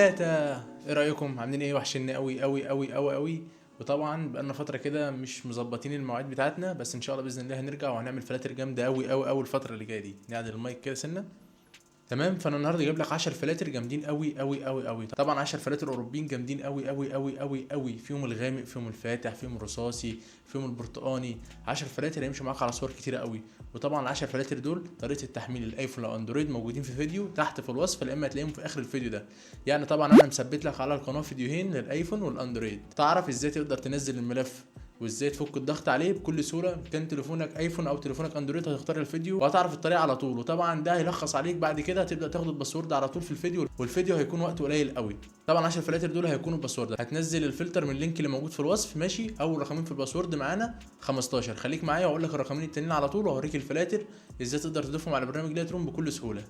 تلاتة. ايه رايكم؟ عاملين ايه؟ وحشني قوي قوي قوي قوي قوي. وطبعا بقالنا فتره كده مش مظبطين المواعيد بتاعتنا، بس ان شاء الله باذن الله هنرجع وهنعمل فلاتر جامده قوي قوي قوي الفتره اللي جايه دي. نعدل المايك كده سنه. تمام. فانا النهارده جايب لك 10 فلاتر جامدين قوي قوي قوي قوي. طبعا 10 فلاتر اوروبيين جامدين قوي قوي قوي قوي قوي، فيهم الغامق، فيهم الفاتح، فيهم الرصاصي، فيهم البرتقاني. 10 فلاتر هيمشوا معاك على صور كتيره قوي. وطبعا ال 10 فلاتر دول طريقه التحميل الايفون او اندرويد موجودين في فيديو تحت في الوصف، يا اما هتلاقيهم في اخر الفيديو ده. يعني طبعا انا مثبت لك على القناه فيديوهين للايفون والاندرويد، تعرف ازاي تقدر تنزل الملف وازاي تفك الضغط عليه بكل سهوله. كان تليفونك ايفون او تليفونك اندرويد هتختار الفيديو وهتعرف الطريقه على طول. وطبعا ده هيلخص عليك بعد كده هتبدا تاخد الباسورد على طول في الفيديو، والفيديو هيكون وقته قليل قوي. طبعا 10 فلاتر دول هيكونوا باسورد. هتنزل الفلتر من اللينك اللي موجود في الوصف، ماشي؟ اول رقمين في الباسورد معانا 15. خليك معايا واقول لك الرقمين التانيين على طول، وهوريك الفلاتر ازاي تقدر تضيفهم على برنامج لايت روم بكل سهوله.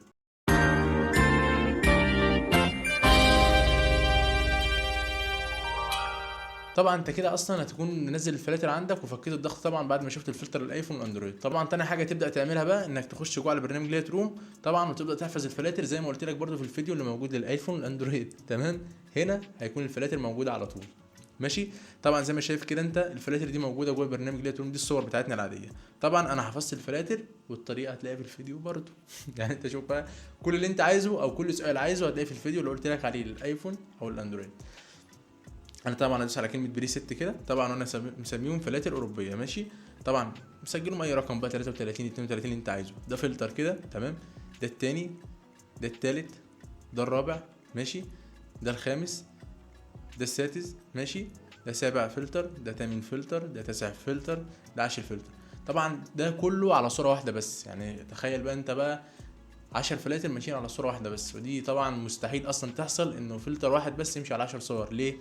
طبعا انت كده اصلا هتكون منزل الفلاتر عندك وفكيت الضغط طبعا بعد ما شفت الفلتر الايفون والاندرويد. طبعا تاني حاجه تبدا تعملها بقى انك تخش جوه على برنامج لايت روم طبعا، وتبدا تحفظ الفلاتر زي ما قلت لك برده في الفيديو اللي موجود للايفون والاندرويد. تمام. هنا هيكون الفلاتر موجوده على طول، ماشي؟ طبعا زي ما شايف كده انت الفلاتر دي موجوده جوه برنامج لايت روم، دي الصور بتاعتنا العاديه. طبعا انا حفظت الفلاتر والطريقه هتلاقيها في الفيديو برده. يعني انت شوف بقى كل اللي انت عايزه او كل سؤال عايزه هتلاقيه في الفيديو اللي قلت لك عليه للايفون او الاندرويد. انا طبعا هدوس على كلمه بريست كده. طبعا انا مسميهم فلاتر اوروبيه، ماشي؟ طبعا مسجلهم اي رقم بقى 33 32 اللي انت عايزه. ده فلتر كده، تمام؟ ده التاني، ده التالت، ده الرابع، ماشي؟ ده الخامس، ده السادس، ماشي؟ ده سابع فلتر، ده تامن فلتر، ده تاسع فلتر، ده 10 فلتر. طبعا ده كله على صوره واحده بس. يعني تخيل بقى انت بقى 10 فلاتر ماشيين على صوره واحده بس، ودي طبعا مستحيل اصلا تحصل انه فلتر واحد بس يمشي على 10 صور. ليه؟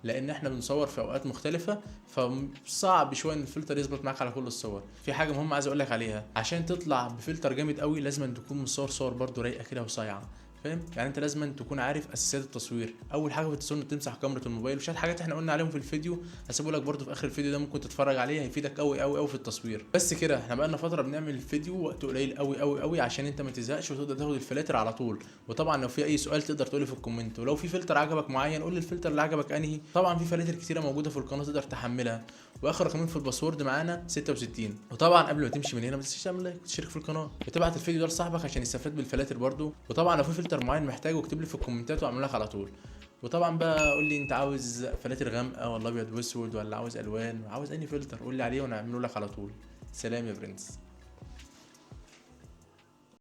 لان احنا بنصور في اوقات مختلفه، فصعب شويه ان الفلتر يظبط معاك على كل الصور. في حاجه مهمه عايز اقول لك عليها، عشان تطلع بفلتر جامد قوي لازم أن تكون مصور صور برده رايقه كده وصايعه، فاهم؟ يعني انت لازم أن تكون عارف اساسيات التصوير. اول حاجه في التصوير انك تمسح كاميرا الموبايل، وشويه حاجات احنا قلنا عليهم في الفيديو هسيبه لك برده في اخر الفيديو ده، ممكن تتفرج عليه هيفيدك قوي قوي قوي في التصوير. بس كده احنا بقالنا فتره بنعمل الفيديو وقت قليل قوي قوي قوي عشان انت ما تزهقش وتقدر تاخد الفلاتر على طول. وطبعا لو في اي سؤال تقدر تقوله في الكومنت، ولو في فلتر عجبك معين قول لي الفلتر اللي عجبك انهي. طبعا في فلاتر كتيره موجوده في القناه تقدر تحملها. واخر رقمين في الباسورد معانا 66. وطبعا قبل ما تمشي من هنا ما تنساش تعمل لايك وتشترك في القناه وتبعت الفيديو ده لصاحبك عشان يستفاد بالفلاتر برده. وطبعا لو في فلتر معين محتاجه اكتب لي في الكومنتات واعمل لك على طول. وطبعا بقى قول لي انت عاوز فلاتر غامقه ولا ابيض واسود ولا عاوز الوان، عاوز اي فلتر قول لي عليه وانا اعمله لك على طول. سلام يا برنس.